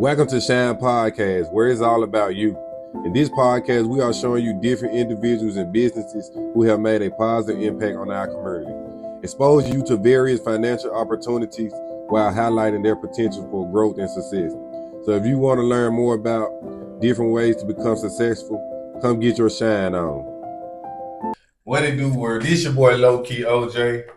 Welcome to Shine Podcast, where it's all about you. In this podcast, we are showing you different individuals and businesses who have made a positive impact on our community, expose you to various financial opportunities while highlighting their potential for growth and success. So if you want to learn more about different ways to become successful, come get your shine on. What it do, word? This your boy Lowkeyojay.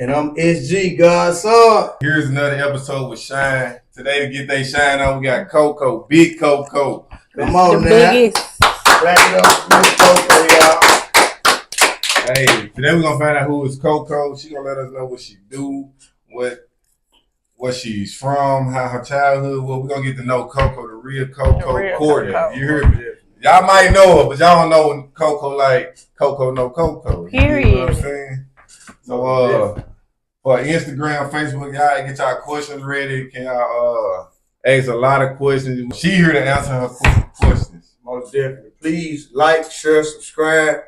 And I'm SG God'sSon. Here's another episode with Shine. Today to get they shine on, we got Coco, Big Coco. Come on the now. biggest. Wrap it up with Coco, y'all. Hey, today we're gonna find out who is Coco. She gonna let us know what she do, what she's from, how her childhood was. We're gonna get to know Coco, the real Coco, Courtney. Coco. You heard me? Y'all might know her, but y'all don't know when Coco like Coco no Coco. Period. You know what I'm saying? So for Instagram, Facebook, y'all get y'all questions ready. Can y'all ask a lot of questions? She here to answer her questions. Most definitely. Please like, share, subscribe.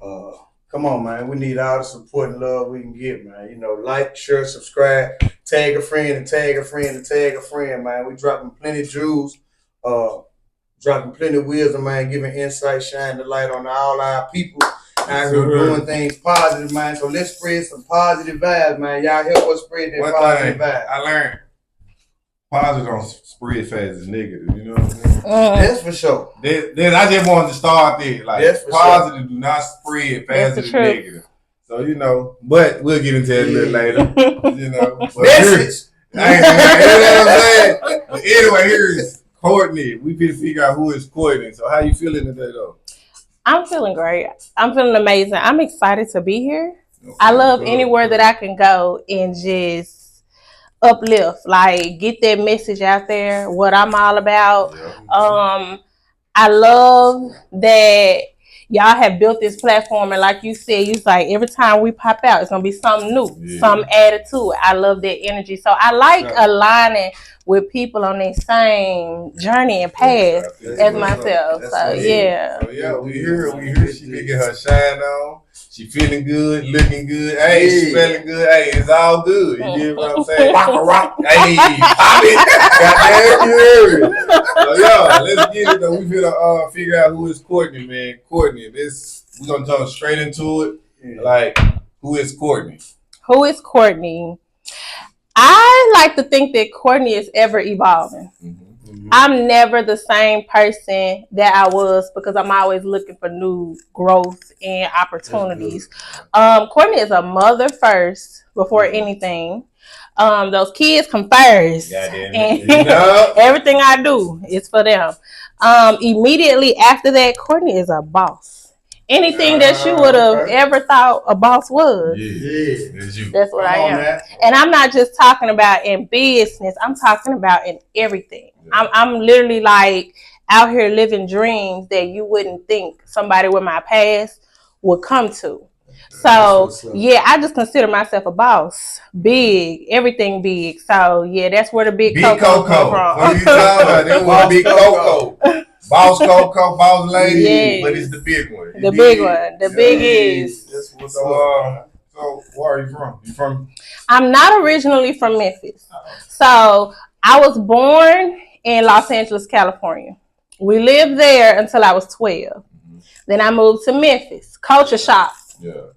Come on, man. We need all the support and love we can get, man. You know, like, share, subscribe, tag a friend and tag a friend and tag a friend, man. We dropping plenty of jewels, dropping plenty of wisdom, man, giving insight, shining the light on all our people out here doing things positive, man. So let's spread some positive vibes, man. Y'all help us spread that positive vibes. I learned positive don't spread fast as negative. You know what I'm saying? That's for sure. Then I just wanted to start there. Like positive do not spread fast as negative. So you know, but we'll get into that a little later. You know, message. You know what I'm saying? But anyway, here is Courtney. We need to figure out who is Courtney. So how you feeling today, though? I'm feeling great. I'm feeling amazing. I'm excited to be here. Okay, I love anywhere that I can go and just uplift, like get that message out there, what I'm all about. Yeah. I love that y'all have built this platform, and like you said, you like every time we pop out, it's gonna be something new, something added to it. I love that energy. So I like aligning with people on their same journey and path as myself. So we hear she been getting her shine on. She feeling good, looking good. Hey, she feeling good. Hey, it's all good. You get what I'm saying? Rock. Hey, pop it. Goddamn, you heard it. So let's get it though. We finna figure out who is Courtney, man. Courtney. We're gonna jump straight into it. Yeah. Like, who is Courtney? Who is Courtney? I like to think that Courtney is ever evolving. Mm-hmm. I'm never the same person that I was because I'm always looking for new growth and opportunities. Courtney is a mother first before anything. Those kids come first. And everything I do is for them. Immediately after that, Courtney is a boss. Anything that you would have ever thought a boss was. That's what I am. And I'm not just talking about in business. I'm talking about in everything. I'm literally like out here living dreams that you wouldn't think somebody with my past would come to. So I just consider myself a boss. Big, everything big. So that's where the big Coco come from. What are you talking about? They want big Coco. Boss Coco, boss lady, but it's the big one. The big one. The biggest. So where are you from? You from? I'm not originally from Memphis. So I was born in Los Angeles, California. We lived there until I was 12. Mm-hmm. Then I moved to Memphis. Culture shock.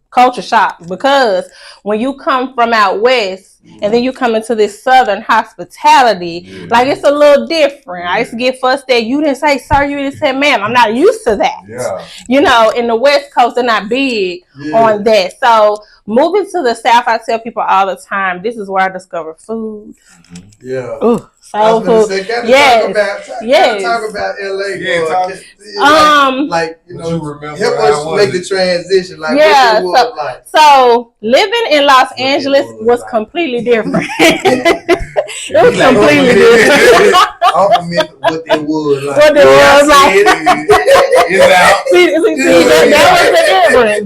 Culture shock, because when you come from out west and then you come into this southern hospitality, like it's a little different. I used to get fussed that you didn't say sir, you didn't say ma'am. I'm not used to that. You know, in the West Coast, they're not big on that. So moving to the South, I tell people all the time, this is where I discovered food. Ooh, soul food. Talk about LA. Like you know, help us make the transition. Like so living in Los Angeles was completely different. It was completely different. What they was like. What they was like.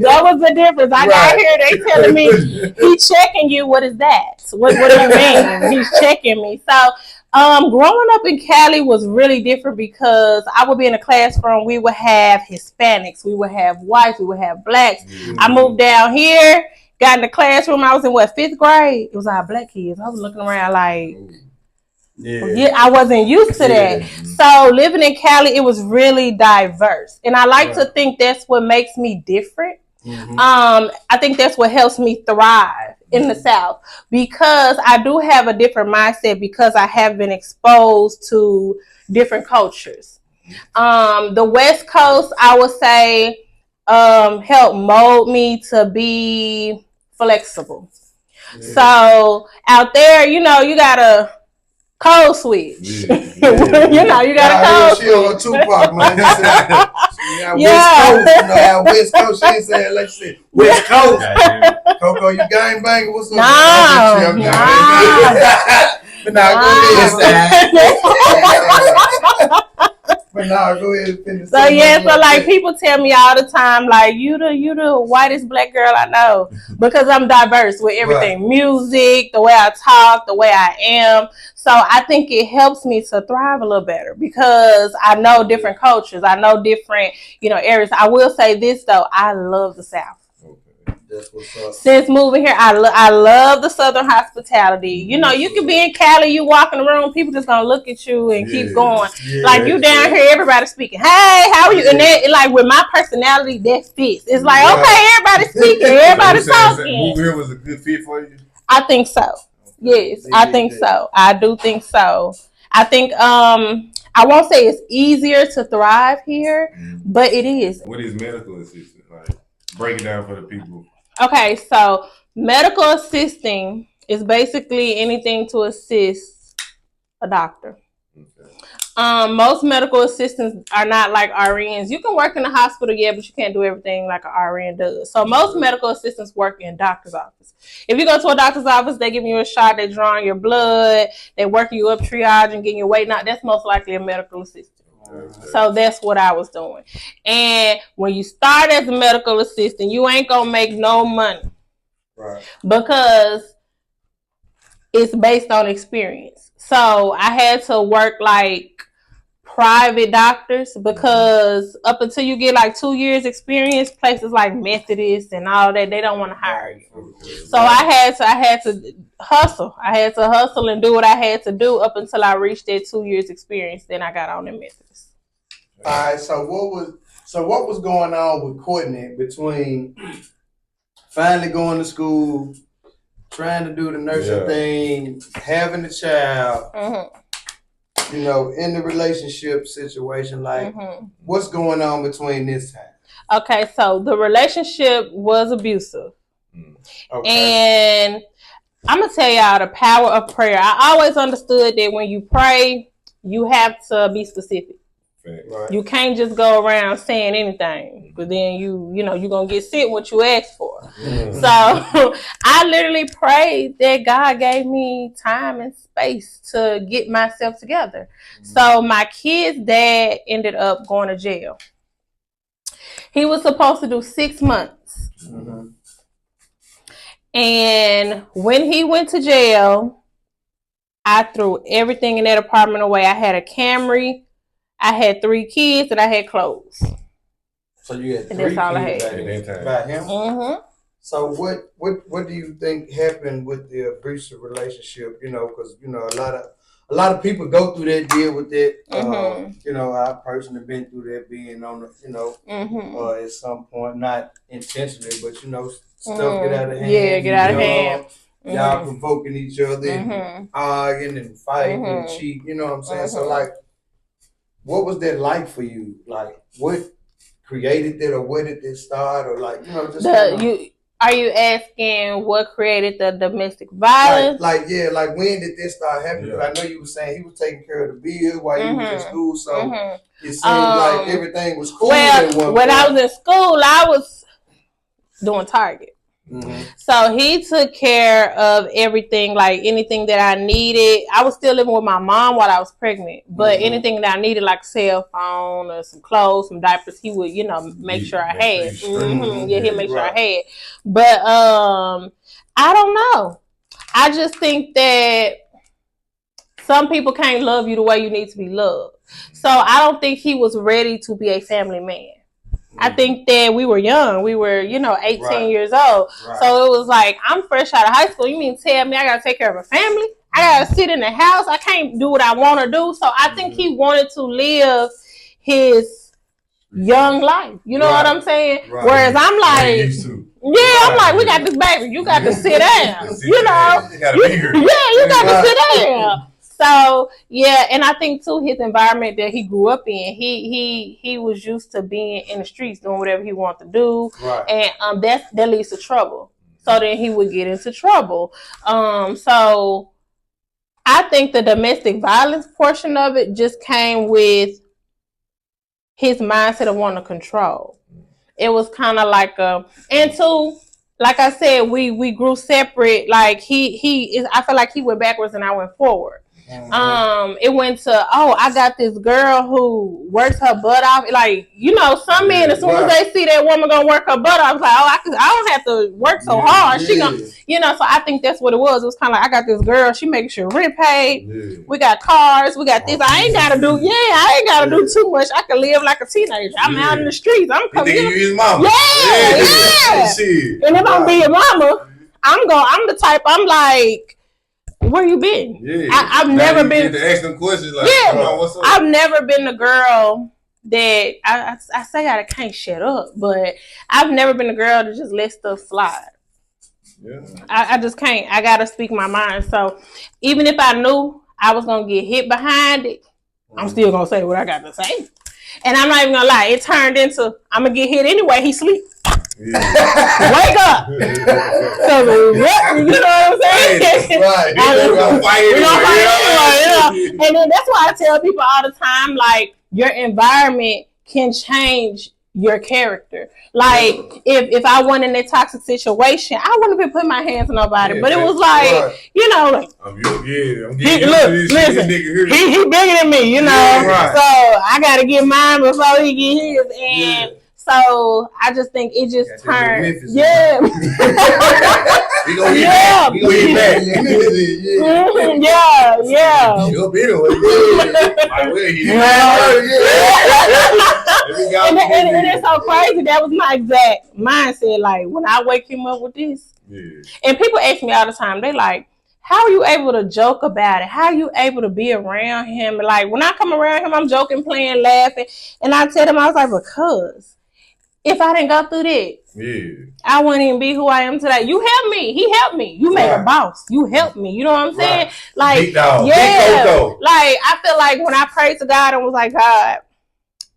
That was the difference. I got here, they telling me, he's checking you. What is that? What do you mean? He's checking me. So growing up in Cali was really different because I would be in a classroom. We would have Hispanics, we would have whites, we would have blacks. I moved down here, got in the classroom. I was in 5th grade. It was our black kids. I was looking around like, Yeah, I wasn't used to that. So living in Cali, it was really diverse. And I like to think that's what makes me different. I think that's what helps me thrive in the South, because I do have a different mindset, because I have been exposed to different cultures. The West Coast, I would say, helped mold me to be flexible. So out there, you gotta code switch. You gotta code switch. Tupac, man. West Coast, West Coast. She ain't saying like shit. West Coast. Coco, you gang banging? What's up? Nah. But now go ahead. But now go ahead and finish. So like people tell me all the time, like you the whitest black girl I know, because I'm diverse with everything, music, the way I talk, the way I am. So I think it helps me to thrive a little better, because I know different cultures, I know different areas. I will say this though, I love the South. That's what's up. Since moving here, I love the Southern hospitality. You can be in Cali, you walk in the room, people just gonna look at you and keep going. Like you down here, everybody speaking, hey, how are you? And then like with my personality, that fits. It's like, okay, everybody's speaking, everybody's talking. Moving here was a good fit for you? I think so. Yes, I think so. I do think so. I think I won't say it's easier to thrive here, but it is. What is medical assistant? Like, break it down for the people. Okay, so medical assisting is basically anything to assist a doctor. Okay. Most medical assistants are not like RNs. You can work in the hospital, but you can't do everything like an RN does. So most medical assistants work in doctor's office. If you go to a doctor's office, they give you a shot, they're drawing your blood, they're working you up triage and getting your weight. Now, that's most likely a medical assistant. Okay. So that's what I was doing. And when you start as a medical assistant, you ain't gonna make no money. Right. Because it's based on experience. So I had to work like private doctors, because up until you get like 2 years experience, places like Methodist and all that, they don't want to hire you. So I had to hustle. I had to hustle and do what I had to do up until I reached that 2 years experience. Then I got on in Memphis. All right. So what was going on with Courtney between finally going to school, trying to do the nursing thing, having a child, in the relationship situation? Like, what's going on between this time? Okay, so the relationship was abusive. Okay. And I'm going to tell y'all the power of prayer. I always understood that when you pray, you have to be specific. Right. You can't just go around saying anything, but then you're going to get sent what you asked for. So I literally prayed that God gave me time and space to get myself together. So my kid's dad ended up going to jail. He was supposed to do 6 months. And when he went to jail, I threw everything in that apartment away. I had a Camry, I had 3 kids, and I had clothes. So you had 3 kids all I had by him? So what do you think happened with the abusive relationship? Because a lot of people go through that, deal with that. I personally been through that, being on the, at some point, not intentionally, but stuff get out of hand. Yeah, get out of hand. Y'all provoking each other, and arguing and fighting and cheating. You know what I'm saying? So like, what was that like for you? Like, what created that, or where did it start, or like, just are you asking what created the domestic violence? Like when did this start happening? Because I know you were saying he was taking care of the bill while you was in school, so it seemed like everything was cool. Well, when I was in school, I was doing Target. So he took care of everything, like anything that I needed. I was still living with my mom while I was pregnant, but anything that I needed, like a cell phone or some clothes, some diapers, he would, make sure I had. Yeah, he'd make sure I had. But I don't know. I just think that some people can't love you the way you need to be loved. So I don't think he was ready to be a family man. I think that we were young. We were, 18 years old. Right. So it was like, I'm fresh out of high school. You mean tell me I got to take care of a family? I gotta sit in the house. I can't do what I want to do. So I think he wanted to live his young life. You know what I'm saying? Right. Whereas I'm like, I'm like, we got this baby. You got to sit down. You know? You gotta be here. Yeah, you got to sit down. So yeah, and I think too his environment that he grew up in, he was used to being in the streets doing whatever he wanted to do, and that leads to trouble. So then he would get into trouble. So I think the domestic violence portion of it just came with his mindset of wanting to control. It was kind of like and two, like I said, we grew separate. Like I feel like he went backwards and I went forward. It went to, I got this girl who works her butt off. Like, you know, some men, as soon as they see that woman gonna work her butt off, like, I don't have to work so hard. She gonna, you know. So I think that's what it was. It was kind of like, I got this girl. She making sure rent paid. We got cars. We got this. I ain't gotta do too much. I can live like a teenager. I'm out in the streets. I'm coming. You his mama. Yeah. And if I'm being mama, I'm the type. I'm like, where you been? Yeah. I've never been to ask them questions like, come on, what's up? I've never been the girl that I say I can't shut up, but I've never been the girl to just let stuff slide. Yeah. I just can't. I gotta speak my mind. So even if I knew I was gonna get hit behind it, I'm still gonna say what I got to say. And I'm not even gonna lie, it turned into I'm gonna get hit anyway, he sleep. Yeah. Wake up! So, you know what I'm saying? Right. And then that's why I tell people all the time, like, your environment can change your character. Like, if I went in that toxic situation, I wouldn't be putting my hands on nobody. But it was like, you know, like, I'm getting listen, he bigger than me, you know. So I gotta get mine before he get his. And so I just think it just turned. Memphis, yeah. We gonna get back. We gonna get back. Yeah. You'll be the And it's so crazy. That was my exact mindset. Like when I wake him up with this, and people ask me all the time, they like, how are you able to joke about it? How are you able to be around him? Like when I come around him, I'm joking, playing, laughing, and I tell them, I was like, because if I didn't go through that, I wouldn't even be who I am today. You helped me. He helped me. You made a boss. You helped me. You know what I'm saying? Like, big dog. Like I feel like when I prayed to God and was like, God,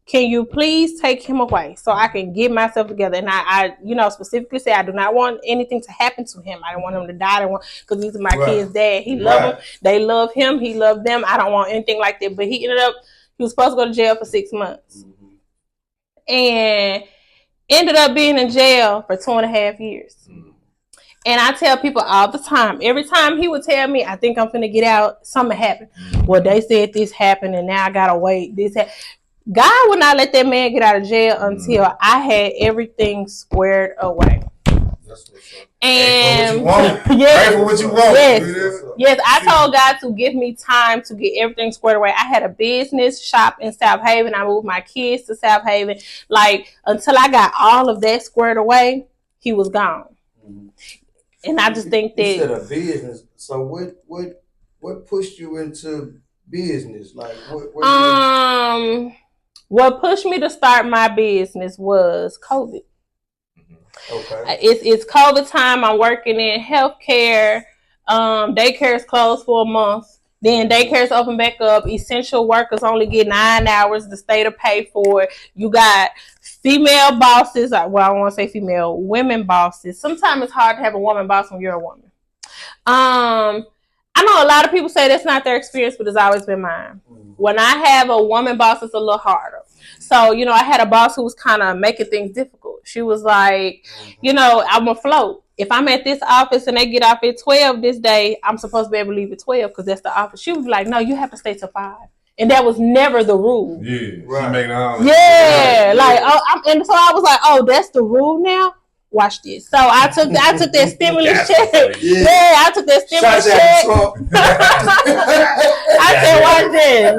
can you please take him away so I can get myself together? And I specifically say I do not want anything to happen to him. I don't want him to die. Because these are my kids' dad. He love them. They love him. He loved them. I don't want anything like that. But he was supposed to go to jail for 6 months. And ended up being in jail for 2.5 years. And I tell people all the time, every time he would tell me, I think I'm finna get out, something happened. Well, they said this happened and now I gotta wait. God would not let that man get out of jail until I had everything squared away. That's what's up. And pray for what you want. Yes, I told God to give me time to get everything squared away. I had a business shop in South Haven. I moved my kids to South Haven. Like until I got all of that squared away, he was gone. And I just think that you said a business. So what pushed you into business? Like what pushed me to start my business was COVID. Okay. It's COVID time. I'm working in healthcare. Daycare is closed for a month. Then daycare's open back up. Essential workers only get 9 hours. The state will pay for it. You got female bosses. Well, I don't want to say female, women bosses. Sometimes it's hard to have a woman boss when you're a woman. I know a lot of people say that's not their experience, but it's always been mine. When I have a woman boss, it's a little harder. So, I had a boss who was kind of making things difficult. She was like, I'm afloat. If I'm at this office and they get off at 12 this day, I'm supposed to be able to leave at 12 because that's the office. She was like, no, you have to stay till 5. And that was never the rule. Yeah. Right. And so I was like, oh, that's the rule now? Watch this. So I took that stimulus check. I took that stimulus check. I said,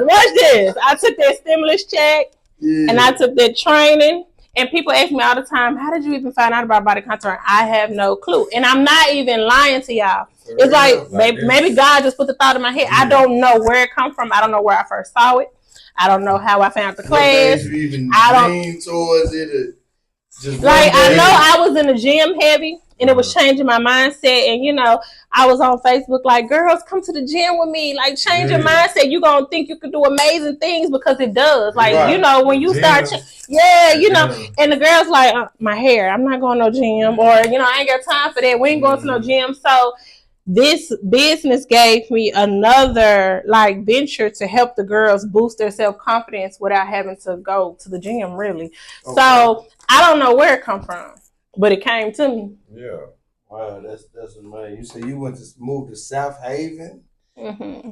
watch this. I took that stimulus check and I took that training And people ask me all the time, how did you even find out about body contouring? I have no clue. And I'm not even lying to y'all. It's like maybe God just put the thought in my head. I don't know where it come from. I don't know where I first saw it. I don't know how I found the class. You even lean towards it. Just like I know I was in the gym heavy, and it was changing my mindset. And you know, I was on Facebook like, girls, come to the gym with me. Like, change your mindset. You gonna think you can do amazing things because it does. Like, you know, when you start, you know. And the girls like, my hair. I'm not going to no gym, or you know, I ain't got time for that. We ain't going to no gym. So this business gave me another like venture to help the girls boost their self-confidence without having to go to the gym, really. So I don't know where it come from, but it came to me. Yeah. Wow, that's amazing. You said you went to move to South Haven? Mm-hmm.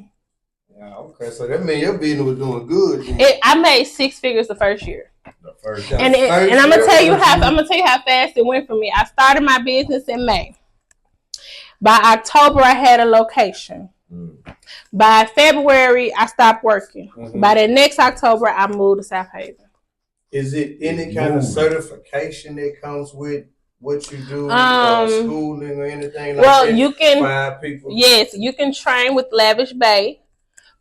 Yeah, okay. So that means your business was doing good. I made 6 figures the first year. And I'm gonna tell you how fast it went for me. I started my business in May. By October, I had a location. By February, I stopped working. By the next October, I moved to South Haven. Is it any kind of certification that comes with what you do, schooling or anything like that? Well, you can. 5 people. Yes, you can train with Lavish Bay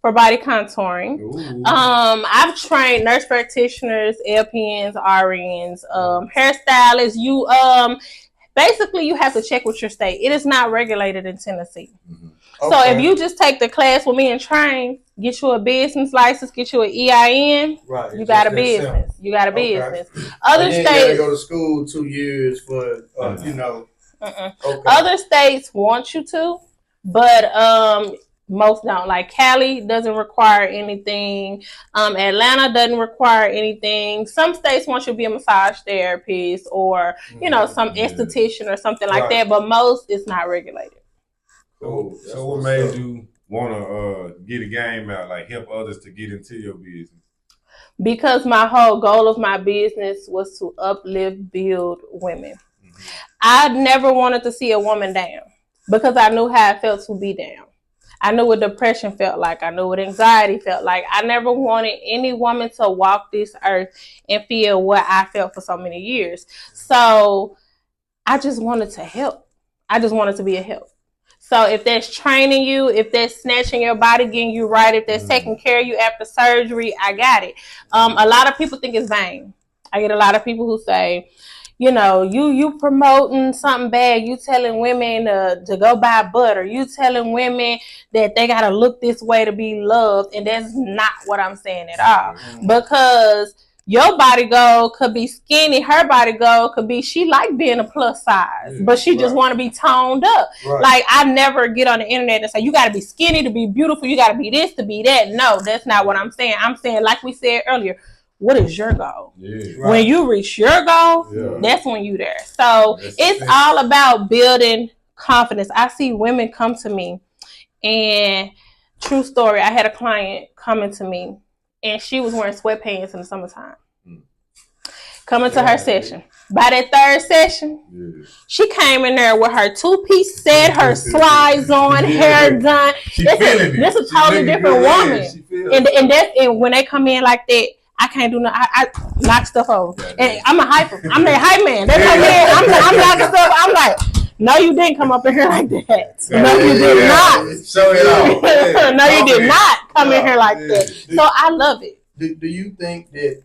for body contouring. I've trained nurse practitioners, LPNs, RNs, hairstylists. You basically you have to check with your state. It is not regulated in Tennessee. So if you just take the class with me and train, get you a business license, get you an EIN, you got a business. You got a business. Other states, you gotta go to school 2 years for you know. Other states want you to, but most don't. Like Cali doesn't require anything. Atlanta doesn't require anything. Some states want you to be a massage therapist or you know some esthetician or something like that. But most it's not regulated. So what made you want to get a game out, like help others to get into your business? Because my whole goal of my business was to uplift, build women. I never wanted to see a woman down because I knew how it felt to be down. I knew what depression felt like. I knew what anxiety felt like. I never wanted any woman to walk this earth and feel what I felt for so many years. So I just wanted to help. I just wanted to be a help. So if that's training you, if that's snatching your body, getting you right, if that's taking care of you after surgery, I got it. A lot of people think it's vain. I get a lot of people who say, you know, you promoting something bad. You telling women to go buy butter. You telling women that they got to look this way to be loved. And that's not what I'm saying at all. Because your body goal could be skinny. Her body goal could be she like being a plus size, but she just want to be toned up. Like I never get on the internet and say you got to be skinny to be beautiful. You got to be this to be that. No, that's not what I'm saying. I'm saying like we said earlier, what is your goal? When you reach your goal, that's when you there. So it's all about building confidence. I see women come to me, and true story, I had a client coming to me. And she was wearing sweatpants in the summertime. Coming to her session. By that 3rd session, she came in there with her 2-piece set, her slides on, hair done. This is a totally different woman. And when they come in like that, I can't do nothing. I knock stuff over. And I'm a hyper. I'm that hype man. They come in, I'm knocking stuff. I'm like, no, you didn't come up in here like that. No, you did not. Show it off. No, you did not come in here like that. So I love it. Do you think that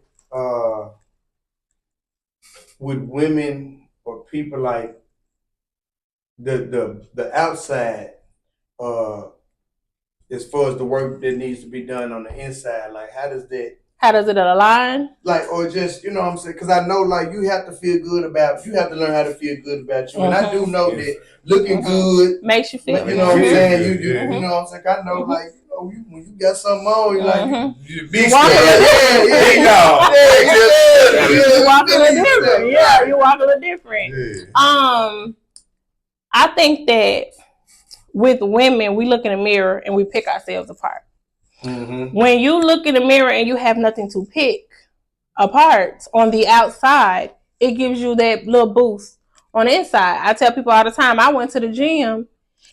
with women or people like the outside, as far as the work that needs to be done on the inside, like how does it align? Like, or just, you know what I'm saying? Because I know, like, you have to feel good about, you have to learn how to feel good about you. And I do know that looking good makes you feel, you know what I'm saying? You know what I'm saying? I know, like, you know, when you got something on, you're like, you walk a little different. Yeah, you walk a little different. I think that with women, we look in the mirror and we pick ourselves apart. When you look in the mirror and you have nothing to pick apart on the outside, it gives you that little boost on the inside. I tell people all the time, I went to the gym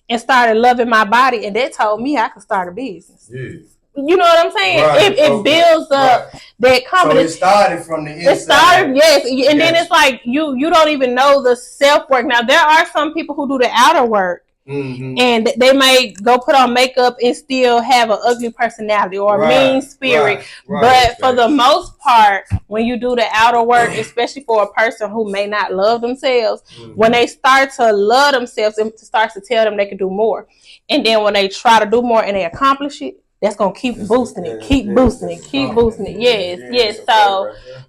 and started loving my body, and that told me I could start a business. You know what I'm saying? It builds up that confidence. So it started from the inside. It started, yes, and then it's like you don't even know the self work. Now there are some people who do the outer work. Mm-hmm. And they may go put on makeup and still have an ugly personality or a mean spirit. But for the most part, when you do the outer work, especially for a person who may not love themselves, when they start to love themselves, it starts to tell them they can do more. And then when they try to do more and they accomplish it, that's gonna keep boosting it. Yes.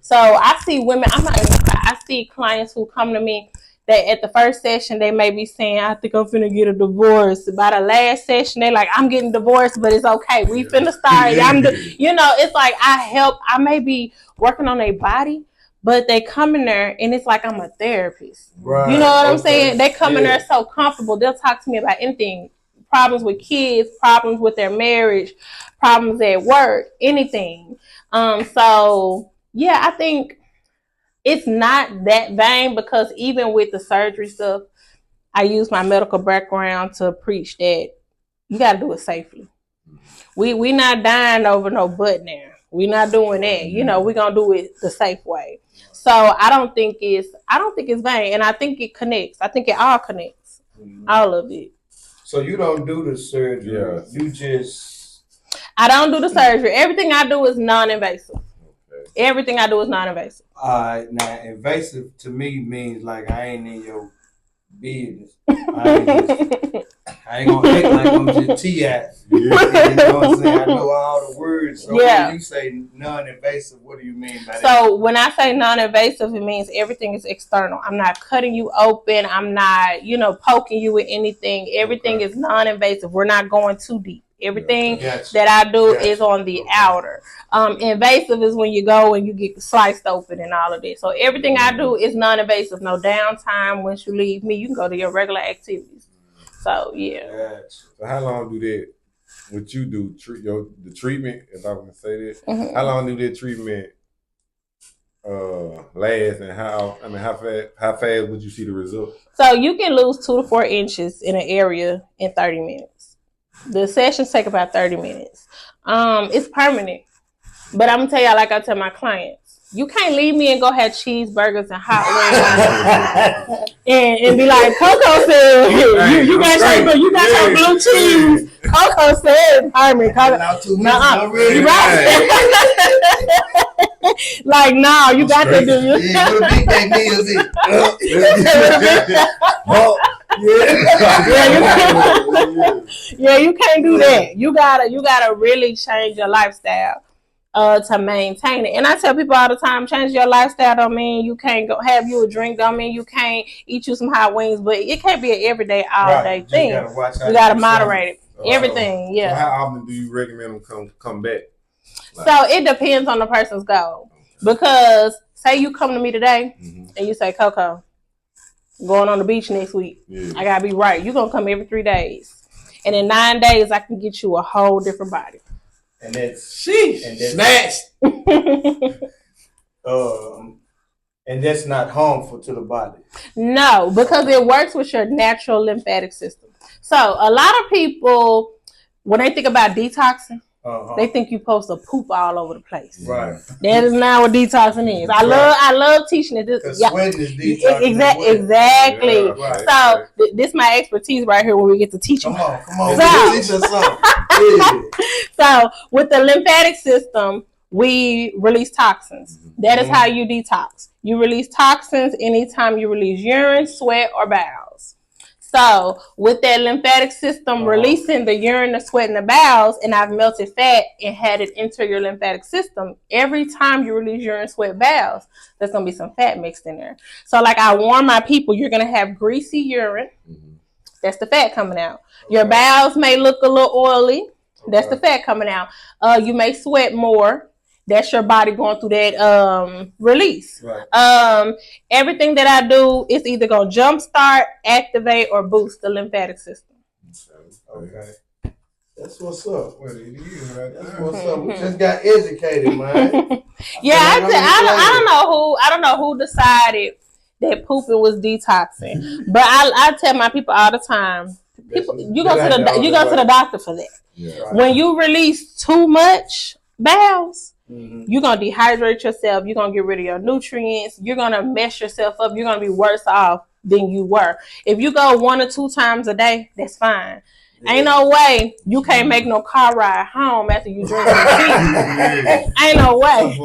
So I see women. I see clients who come to me. That at the first session they may be saying, I think I'm finna get a divorce. By the last session they like, I'm getting divorced, but it's okay. We finna start. It's like I may be working on their body, but they come in there and it's like I'm a therapist. Right. You know what I'm saying? They come in there so comfortable. They'll talk to me about anything. Problems with kids, problems with their marriage, problems at work, anything. So yeah, I think it's not that vain because even with the surgery stuff, I use my medical background to preach that you got to do it safely. We not dying over no butt now. We not doing that. We're going to do it the safe way. So I don't think it's vain, and I think it connects. I think it all connects. All of it. So you don't do the surgery. Yeah. I don't do the surgery. Everything I do is non-invasive. Everything I do is non-invasive. Now invasive to me means like I ain't in your business. I ain't gonna act like I'm just T-ass. You know what I'm saying? I know all the words. So when you say non-invasive, what do you mean by that? So when I say non-invasive, it means everything is external. I'm not cutting you open. I'm not, poking you with anything. Everything is non-invasive. We're not going too deep. Everything that I do is on the outer. Invasive is when you go and you get sliced open and all of this. So everything I do is non-invasive. No downtime. Once you leave me, you can go to your regular activities. So yeah. So how long do that? What you do? The treatment, if I want to say that. Mm-hmm. How long do that treatment last, and how fast would you see the results? So you can lose 2 to 4 inches in an area in 30 minutes. The sessions take about 30 minutes. It's permanent. But I'm going to tell y'all, like I tell my clients, you can't leave me and go have cheeseburgers and hot wings and be like, Coco said, you got your blue cheese. Coco said, permanent. Not too much already. Like, no, you got to do it. Yeah, what a big bag meal is it? Yeah, you can't do that. You gotta really change your lifestyle to maintain it. And I tell people all the time, change your lifestyle don't mean you can't go have you a drink, don't mean you can't eat you some hot wings, but it can't be an everyday, all day thing. You gotta moderate it. Everything, So how often do you recommend them come back? So it depends on the person's goal. Because say you come to me today and you say, Coco, going on the beach next week. Yeah. I gotta be right. You're gonna come every 3 days. And in 9 days I can get you a whole different body. And that's snatched. And that's not harmful to the body. No, because it works with your natural lymphatic system. So a lot of people, when they think about detoxing, they think you're supposed to poop all over the place. Right. That is not what detoxing is. I love teaching it. Sweating is detoxing. Exactly. Yeah, right. So this is my expertise right here when we get to teach you. Come on. Teach us something. So with the lymphatic system, we release toxins. That is how you detox. You release toxins anytime you release urine, sweat, or bowels. So with that lymphatic system releasing the urine, the sweat, and the bowels, and I've melted fat and had it enter your lymphatic system, every time you release urine, sweat, bowels, there's going to be some fat mixed in there. So like I warn my people, you're going to have greasy urine. That's the fat coming out. Your bowels may look a little oily. That's the fat coming out. You may sweat more. That's your body going through that release. Right. Everything that I do is either going to jumpstart, activate, or boost the lymphatic system. Okay. That's what's up. That's what's up. We just got educated, man. I don't know who decided that pooping was detoxing, but I tell my people all the time, you go to the doctor for that. Yeah. Right. When you release too much, bowels, you're going to dehydrate yourself. You're going to get rid of your nutrients. You're going to mess yourself up. You're going to be worse off than you were. If you go 1 or 2 times a day, that's fine. Ain't no way you can't make no car ride home after you drink some tea. Ain't no way.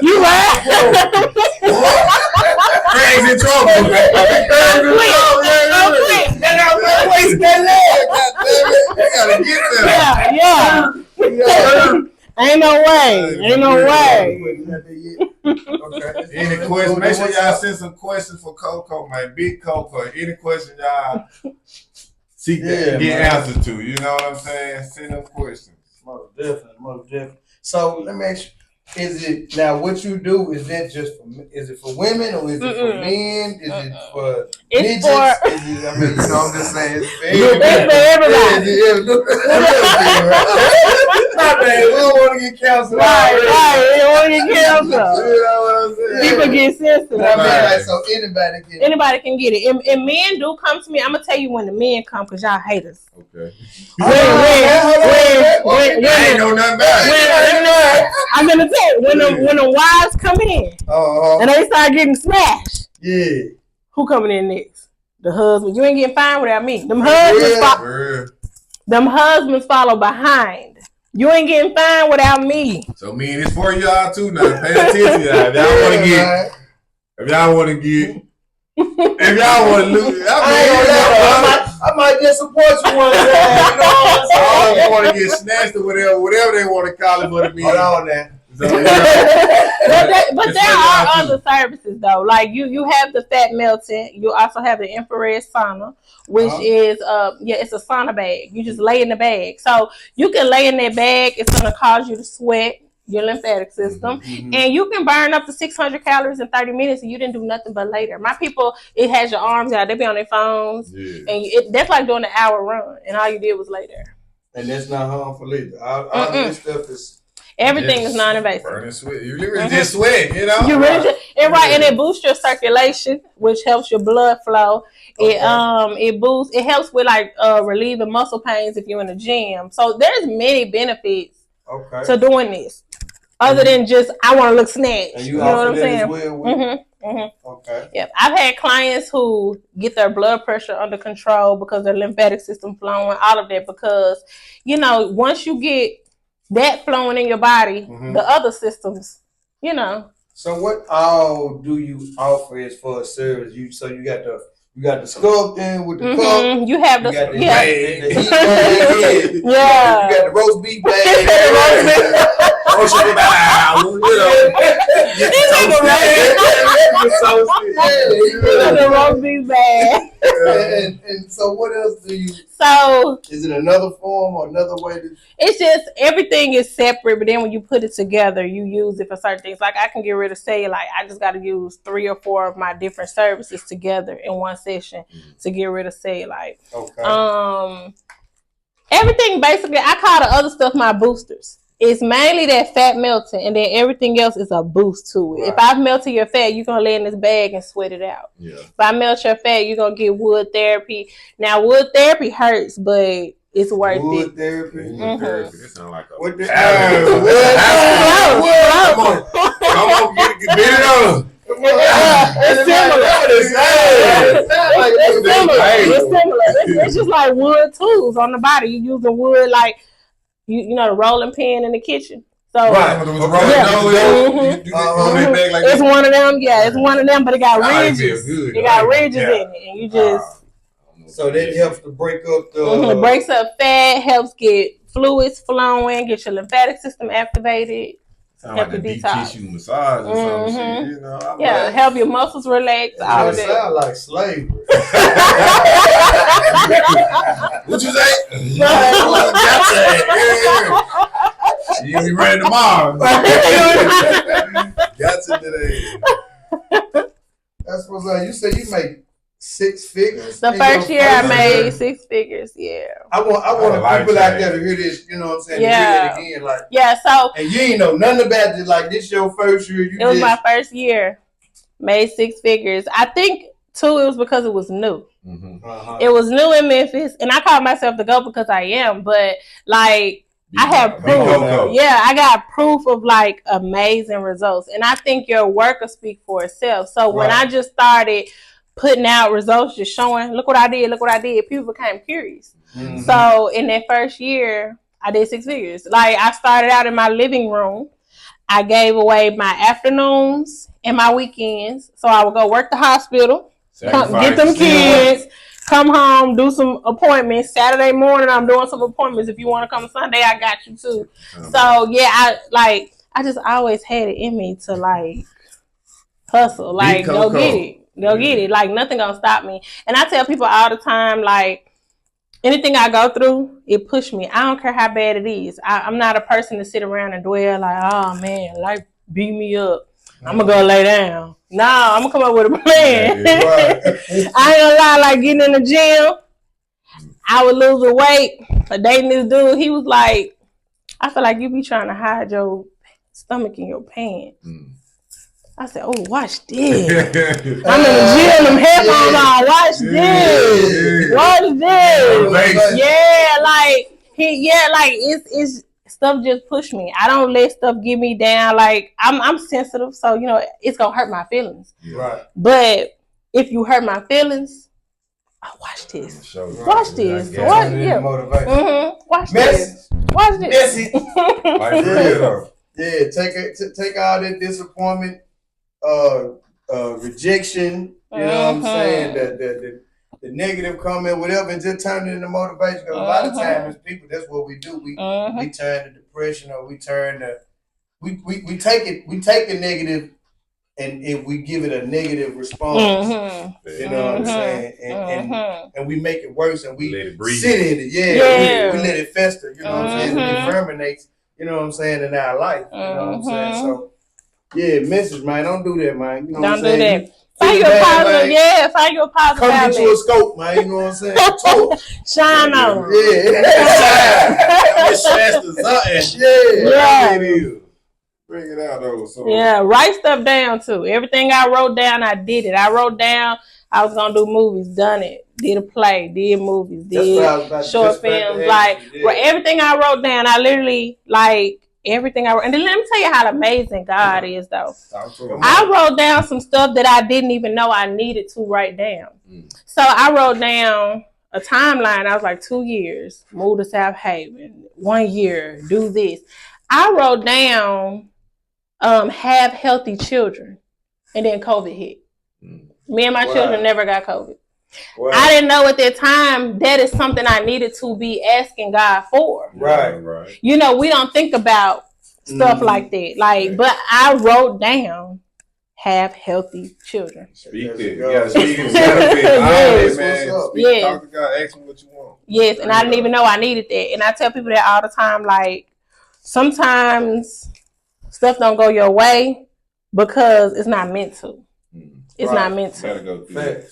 You right? Craig's in trouble. Waste that leg. You gotta get there. Ain't no way. Okay. Any questions? Make sure y'all send some questions for Coco, man. Big Coco. Any question y'all seek to get answers to. You know what I'm saying? Send them questions. Most definitely. So let me ask you. Is it now what you do? Is that just for? Is it for women or is it for men? Is it for midgets? I'm just saying it's for everybody. Not bad. We don't want to get canceled. Right. We don't want to get canceled. You know what I'm saying? People get sensitive. So anybody can get it. And men do come to me. I'm gonna tell you when the men come because y'all hate us. Okay. I ain't know nothing about it. I'm gonna tell you when the wives come in and they start getting smashed. Yeah. Who coming in next? The husband. You ain't getting fined without me. Them husbands follow behind. You ain't getting fined without me. So it's for y'all too now. Pay attention, y'all. If y'all want to get, if y'all want to lose, I might just support you one day. You know what I'm saying? All of them want to get snatched or whatever they want to call it for the men. Hold on now. So, but there are other services though. Like you have the fat melting. You also have the infrared sauna, which is it's a sauna bag. You just lay in the bag. So you can lay in that bag. It's gonna cause you to sweat your lymphatic system, and you can burn up to 600 calories in 30 minutes, and you didn't do nothing but lay there. My people, it has your arms out. They be on their phones, and that's like doing an hour run, and all you did was lay there. And that's not harmful either. All of this stuff is. Everything is non-invasive. Burning sweat. You really just sweat, you know? You really and it boosts your circulation, which helps your blood flow. Okay. It helps with relieving muscle pains if you're in the gym. So there's many benefits to doing this. Other than just I want to look snatched. And you know what I'm saying? Okay. Yep. I've had clients who get their blood pressure under control because their lymphatic system flowing, all of that because, once you get that flowing in your body, the other systems, So what all do you offer as far as service? You got the sculpting with the cup. You have the heat bag. You got the roast beef bag. The roast beef bag. And so what else do you? So is it another form or another way to? It's just everything is separate, but then when you put it together, you use it for certain things. Like I can get rid of cellulite. I just got to use 3 or 4 of my different services together in one session to get rid of cellulite. Okay. Everything basically, I call the other stuff my boosters. It's mainly that fat melting, and then everything else is a boost to it. Right. If I've melted your fat, you're going to lay in this bag and sweat it out. Yeah. If I melt your fat, you're going to get wood therapy. Now, wood therapy hurts, but it's worth it. Wood therapy? Wood therapy. It sounds like a... What the... Come on, get it on. It's similar. It's just like wood tools on the body. You use the wood like... You know the rolling pin in the kitchen. So it's one of them. Yeah, it's one of them, but it got ridges. It got ridges in it, and you just. So that helps to break up the. Breaks up fat, helps get fluids flowing, get your lymphatic system activated. Sound like a deep tissue massage or some shit, help your muscles relax. All of that. Sound like slavery. What you say? You be ready tomorrow. Got to today. That's what's up. You said you make 6 figures. The first year I made 6 figures. Yeah. I want people out there to hear this. You know what I'm saying? Yeah. To hear it again, So. And you ain't know nothing about it. Like this your first year. It was my first year. Made 6 figures. I think too it was because it was new. It was new in Memphis, and I call myself the GOAT because I am. But I have proof. Yeah, I got proof of like amazing results. And I think your work will speak for itself. So when I just started putting out results, just showing, look what I did, people became curious. Mm-hmm. So in that first year, I did 6 figures. Like I started out in my living room. I gave away my afternoons and my weekends. So I would go work the hospital, get them kids, come home, do some appointments. Saturday morning, I'm doing some appointments. If you want to come Sunday, I got you too. So yeah, I just always had it in me to like hustle, like go get it. Like nothing gonna stop me. And I tell people all the time, like anything I go through, it pushed me. I don't care how bad it is. I'm not a person to sit around and dwell like, oh man, life beat me up. I'm gonna go lay down. No, I'm gonna come up with a plan. I ain't gonna lie, like getting in the gym, I would lose the weight. Dating this dude, he was like, I feel like you be trying to hide your stomach in your pants. I said, oh, watch this. I'm in the gym, them headphones on. Watch this. Watch this. Yeah, like it's stuff just pushed me. I don't let stuff get me down. Like I'm sensitive, so you know it's gonna hurt my feelings. Right. But if you hurt my feelings, watch this. Watch this. Watch this. Watch this. Like real. Yeah, take all that disappointment, rejection. You know what I'm saying? The negative comment, whatever, and just turn it into motivation. Because a lot of times, people, that's what we do. We turn to depression, or we turn to we take the negative, and if we give it a negative response, you know what I'm saying, and we make it worse, and we sit in it. We let it fester. You know what I'm saying? It verminates. You know what I'm saying, in our life. You know what I'm saying? So yeah, message, man. Don't do that, man. You know what I'm saying? Don't do that. Find your positive, find your positive. Come get you a scope, man. You know what I'm saying? Shine on. Yeah. Bring it out though. So. Yeah, write stuff down too. Everything I wrote down, I did it. I wrote down I was gonna do movies, done it. Did a play, did movies, did short films. Like everything I wrote down, I literally like everything I wrote. And then let me tell you how amazing God is though. I wrote down some stuff that I didn't even know I needed to write down. So I wrote down a timeline. I was like 2 years, move to South Haven, 1 year, do this. I wrote down have healthy children, and then COVID hit. Me and my children never got COVID. Wow. I didn't know at that time that is something I needed to be asking God for. Right. You know, we don't think about stuff like that. Like, but I wrote down have healthy children. Speak it. Yeah, speak it. Man. Talk to God, ask him what you want. Yes, and I didn't even know I needed that. And I tell people that all the time, like, sometimes stuff don't go your way because it's not meant to. It's not meant to.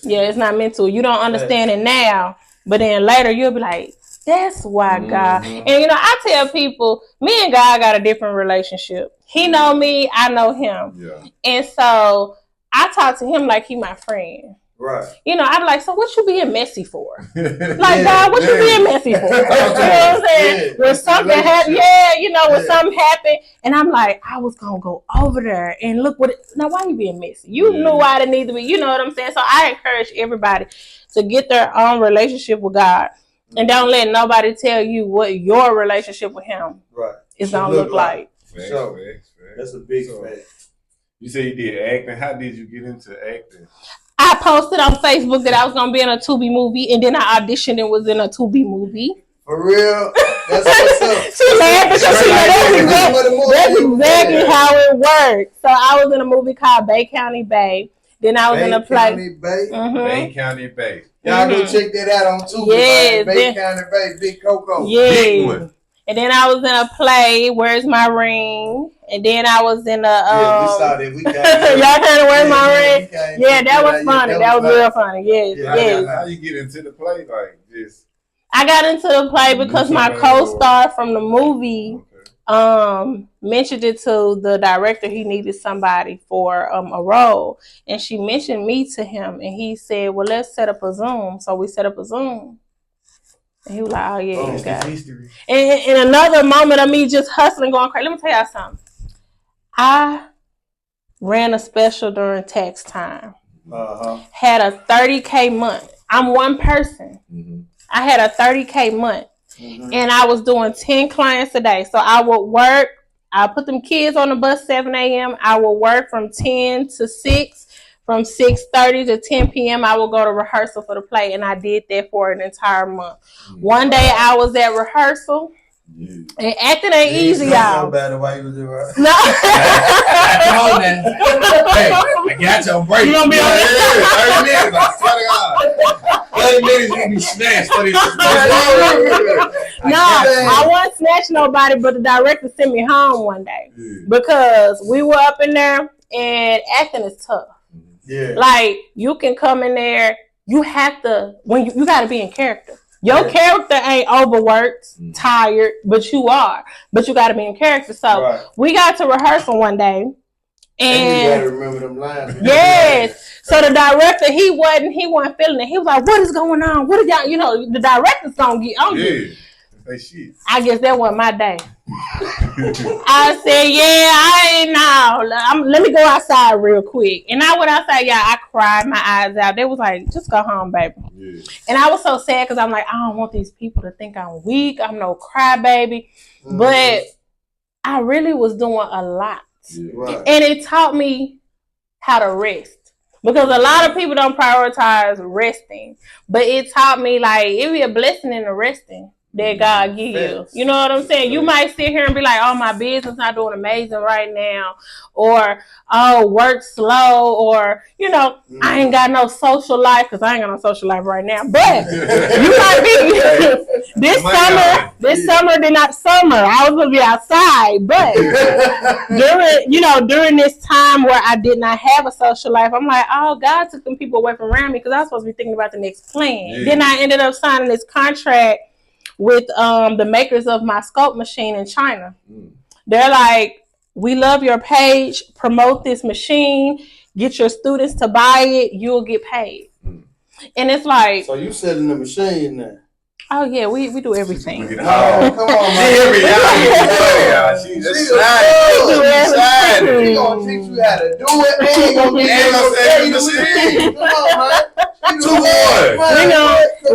Yeah, it's not meant to. You don't understand it now, but then later you'll be like, that's why God. And you know, I tell people, me and God got a different relationship. He know me, I know him. Yeah. And so I talk to him like he my friend. Right. You know, I'm like, so what you being messy for? Like, God, what you being messy for? You know what I'm saying? When something happened, when something happened, and I'm like, I was going to go over there and look what now, why you being messy? You knew why it needed to be, you know what I'm saying? So I encourage everybody to get their own relationship with God, and don't let nobody tell you what your relationship with him is going to look like. So, that's a big fact. You say you did acting. How did you get into acting? I posted on Facebook that I was gonna be in a Tubi movie, and then I auditioned and was in a Tubi movie. For real? That's what's up. She laughed because she that's exactly how it works. So I was in a movie called Bay County Bay. Then I was in a play. Bay County Bay. Y'all go check that out on Tubi. Yes, Bay County Bay, Big Coco. Yes. Big one. And then I was in a play, Where's My Ring? And then I was in a we saw that. We got y'all kind of Where's My Ring? Yeah, that was funny. That was real funny. Yes. How you get into the play like this? I got into the play because my co-star from the movie mentioned it to the director. He needed somebody for a role, and she mentioned me to him, and he said, well, let's set up a Zoom. So we set up a Zoom. And he was like, oh yeah, you got it. History. And another moment of me just hustling, going crazy. Let me tell y'all something. I ran a special during tax time. Had a 30K month. I'm one person. I had a 30K month. And I was doing 10 clients a day. So I would work. I put them kids on the bus 7 a.m. I would work from 10 to 6. From 6:30 to 10 p.m. I would go to rehearsal for the play. And I did that for an entire month. One day I was at rehearsal. And acting ain't easy, y'all. So bad why you was there. No. Come on, man. Hey, I got your break. You gonna be on this? 30 minutes, I swear to God. 30 minutes, you gonna be snatched for this. No, I wasn't snatching nobody, but the director sent me home one day because we were up in there and acting is tough. Yeah. Like, you can come in there, you have to, when you got to be in character. Your character ain't overworked, tired, but you are. But you got to be in character. So we got to rehearsal one day. And you got to remember them lines. Yes. So the director, he wasn't feeling it. He was like, what is going on? What are y'all, the director's going to get on you. Shit. I guess that wasn't my day. I said, I ain't know. Let me go outside real quick. And I went outside, y'all. I cried my eyes out. They was like, just go home, baby. Yeah. And I was so sad because I'm like, I don't want these people to think I'm weak. I'm no crybaby. But I really was doing a lot. Yeah. Right. And it taught me how to rest. Because a lot of people don't prioritize resting. But it taught me, like, it'd be a blessing in the resting that God give you. You know what I'm saying? You might sit here and be like, oh, my business not doing amazing right now. Or, oh, work slow. Or, I ain't got no social life because I ain't got no social life right now. But you might be this summer, they're not summer. I was going to be outside. But during this time where I did not have a social life, I'm like, oh, God took them people away from around me because I was supposed to be thinking about the next plan. Yeah. Then I ended up signing this contract with the makers of my scope machine in China. They're like, we love your page, promote this machine, get your students to buy it, you'll get paid. And it's like, so you selling the machine now? Oh yeah, we do everything. Come on, man. She's excited. She's gonna teach you how to do it. And gonna get you the machine. Come on,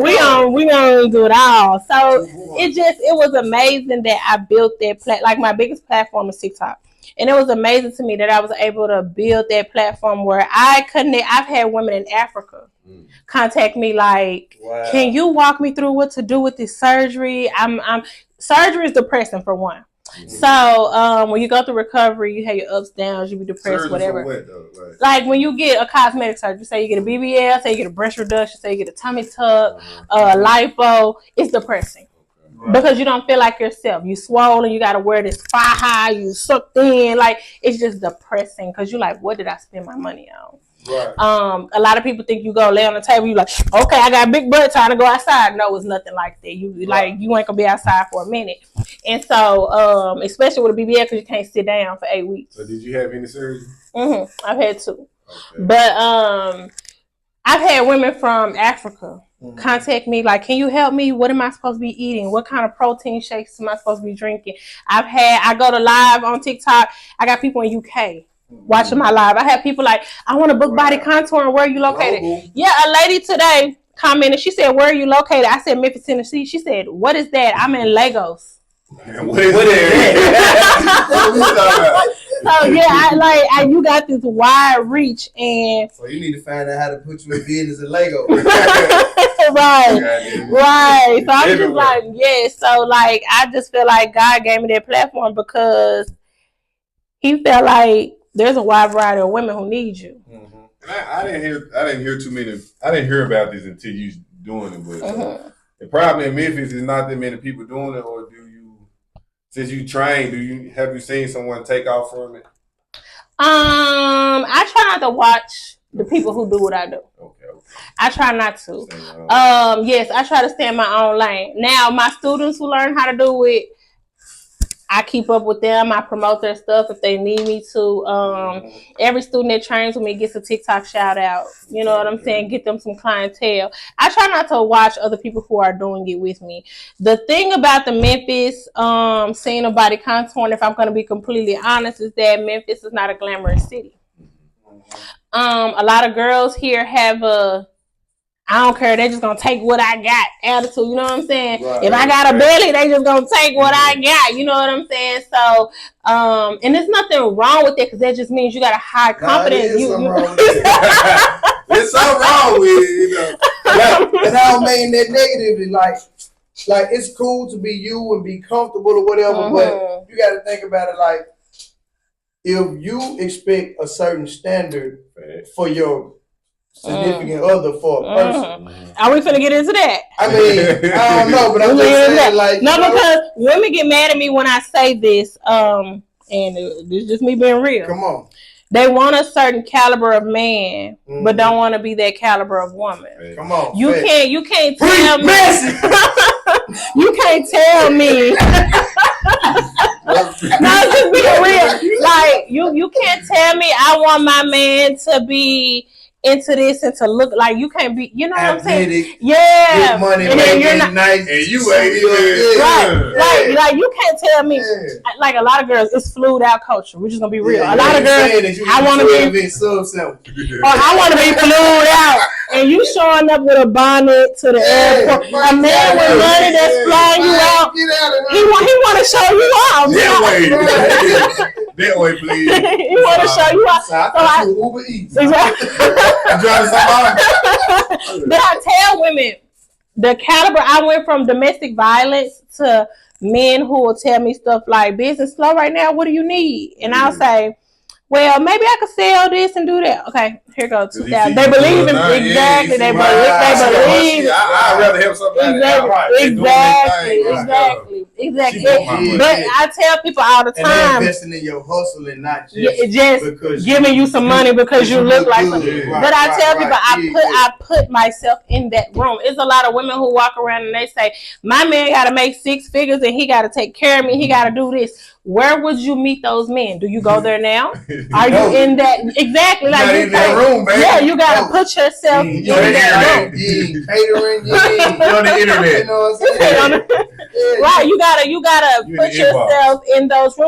man. We gonna do it all. So it was amazing that I built that like my biggest platform is TikTok. And it was amazing to me that I was able to build that platform where I connect. I've had women in Africa contact me like, can you walk me through what to do with this surgery? Surgery is depressing for one. So when you go through recovery, you have your ups, downs, you be depressed, surgery whatever. What, though? Like when you get a cosmetic surgery, say you get a BBL, say you get a breast reduction, say you get a tummy tuck, lipo, it's depressing. Because you don't feel like yourself. You swollen, you got to wear this thigh high, you sucked in. Like, it's just depressing because you're like, what did I spend my money on? Right. A lot of people think you go lay on the table, you're like, okay, I got a big butt, time to go outside. No, it's nothing like that. You ain't going to be outside for a minute. And so, especially with a BBL, because you can't sit down for 8 weeks. So did you have any surgery? I've had 2. Okay. But I've had women from Africa contact me like, can you help me? What am I supposed to be eating? What kind of protein shakes am I supposed to be drinking? I go to live on TikTok. I got people in UK watching my live. I have people like, I want to book body contouring. Where are you located? Yeah, a lady today commented. She said, where are you located? I said, Memphis, Tennessee. She said, what is that? I'm in Lagos. What is that? So yeah, you got this wide reach, and so you need to find out how to put you in business in Lego. right. So I'm just like, So like, I just feel like God gave me that platform because He felt like there's a wide variety of women who need you. And I didn't hear too many. I didn't hear about this until you doing it. But the problem in Memphis is not that many people doing it, or do you? Since you trained, have you seen someone take off from it? I try not to watch the people who do what I do. Okay. I try not to. Yes, I try to stay in my own lane. Now, my students who learn how to do it, I keep up with them. I promote their stuff if they need me to. Every student that trains with me gets a TikTok shout out. You know what I'm saying? Get them some clientele. I try not to watch other people who are doing it with me. The thing about the Memphis scene of body contouring, if I'm going to be completely honest, is that Memphis is not a glamorous city. A lot of girls here have I don't care, they just gonna take what I got attitude, you know what I'm saying? Right, if I got a belly, they just gonna take what I got, you know what I'm saying? So, and there's nothing wrong with it, because that just means you got a high confidence. There's something wrong with it. There's something wrong with it, you know. And I don't mean that negatively, like it's cool to be you and be comfortable or whatever, but you gotta think about it like, if you expect a certain standard for your significant other for a person. Are we finna get into that? I mean, I don't know, but I'm just saying, like, no, because women get mad at me when I say this, and this is just me being real. Come on. They want a certain caliber of man, but don't want to be that caliber of woman. Come on. You can't tell me. You can't tell me. No, just being real. Like you can't tell me I want my man to be into this and to look like, you can't be, you know what I'm saying? Yeah. Good money, and then you're not nice, and you ain't even right. Like you can't tell me. Like a lot of girls, it's flued out culture. We're just gonna be real. A lot of girls, I want to be or I want to be flued out, and you showing up with a bonnet to the airport. A man with money that's flying you out. He want to show you out. That way, please. He want to show you out. So Uber Eats. But I tell women, the caliber, I went from domestic violence to men who will tell me stuff like, business slow right now, what do you need? And I'll say, well, maybe I could sell this and do that. Okay, here goes 2,000. They believe in exactly. They believe. I'd rather have something Exactly. But I tell people all the time, and investing in your hustle and not just because giving you some money because you look like something. But I tell people, I put myself in that room. It's a lot of women who walk around and they say, my man got to make 6 figures and he got to take care of me. He got to do this. Where would you meet those men? Do you go there now? Are you in that? Exactly. Like you in that room, baby. Yeah, you got to put yourself in that room. Catering, on the internet. You know what I'm saying? Right, you gotta put yourself in those rooms.